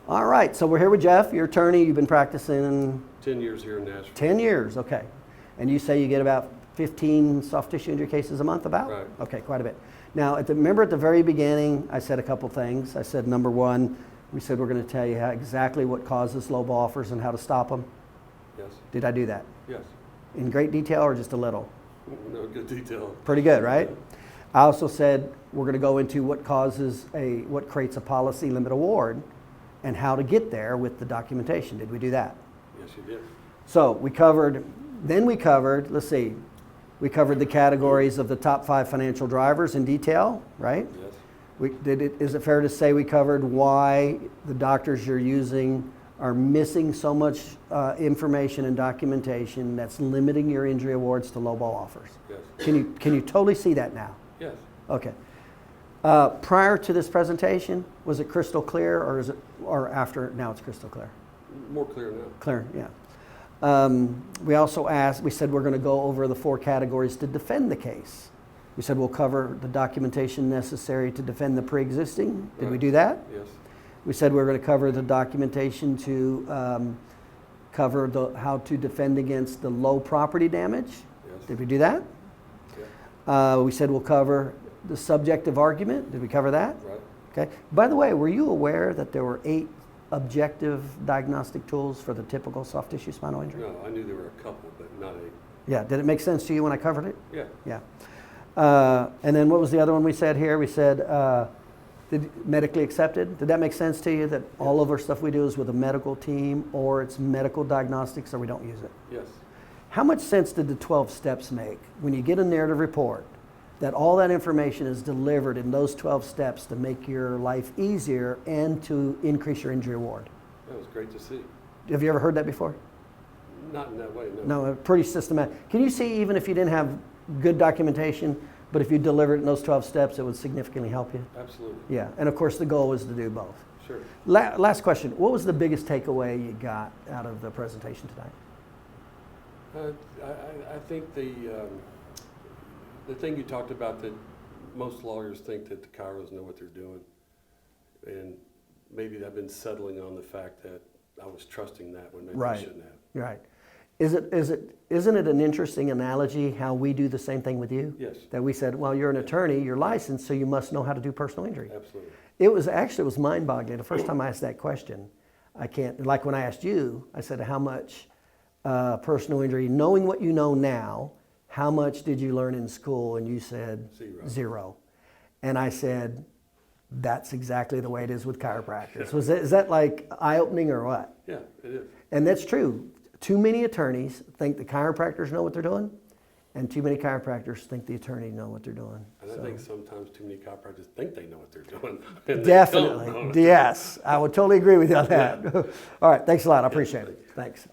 All right, so we're here with Jeff, your attorney. You've been practicing 10 years here in Nashville. 10 years, okay. And you say you get about 15 soft tissue injury cases a month about? Right. Okay, quite a bit. Now, remember at the very beginning, I said a couple things. I said, number one, we said we're going to tell you exactly what causes low ball offers and how to stop them. Yes. Did I do that? Yes. In great detail or just a little? No, good detail. Pretty good, right? I also said we're going to go into what creates a policy limit award and how to get there with the documentation. Did we do that? Yes, you did. So we covered, let's see, we covered the categories of the top 5 financial drivers in detail, right? Yes. Is it fair to say we covered why the doctors you're using are missing so much information and documentation that's limiting your injury awards to low ball offers? Yes. Can you totally see that now? Yes. Okay. Prior to this presentation, was it crystal clear, or after now it's crystal clear? More clear now. Clear, yeah. We also we said we're going to go over the 4 categories to defend the case. We said we'll cover the documentation necessary to defend the pre-existing. Did we do that? Yes. We said we were going to cover the documentation to cover how to defend against the low property damage. Yes. Did we do that? Yeah. We said we'll cover the subjective argument. Did we cover that? Right. Okay. By the way, were you aware that there were 8 objective diagnostic tools for the typical soft tissue spinal injury? No, I knew there were a couple, but not 8. Yeah. Did it make sense to you when I covered it? Yeah. Yeah. And then what was the other one we said here? We said medically accepted. Did that make sense to you that all of our stuff we do is with a medical team or it's medical diagnostics or we don't use it? Yes. How much sense did the 12 steps make when you get a narrative report that all that information is delivered in those 12 steps to make your life easier and to increase your injury award? That was great to see. Have you ever heard that before? Not in that way, no. No, pretty systematic. Can you see even if you didn't have good documentation, but if you delivered it in those 12 steps, it would significantly help you? Absolutely. Yeah, and of course the goal is to do both. Sure. Last question, what was the biggest takeaway you got out of the presentation tonight? I think the thing you talked about, that most lawyers think that the chiros know what they're doing, and maybe I've been settling on the fact that I was trusting that when maybe I shouldn't have. Right. Isn't it an interesting analogy how we do the same thing with you? Yes. That we said, well, you're an attorney, you're licensed, so you must know how to do personal injury. Absolutely. It was mind-boggling. The first time I asked that question, like when I asked you, I said, how much personal injury, knowing what you know now, how much did you learn in school? And you said 0. And I said, that's exactly the way it is with chiropractors. Is that like eye-opening or what? Yeah, it is. And that's true. Too many attorneys think the chiropractors know what they're doing, and too many chiropractors think the attorney know what they're doing. And I think sometimes too many chiropractors think they know what they're doing. And definitely. Yes. I would totally agree with you on that. All right. Thanks a lot. I appreciate it. Thanks.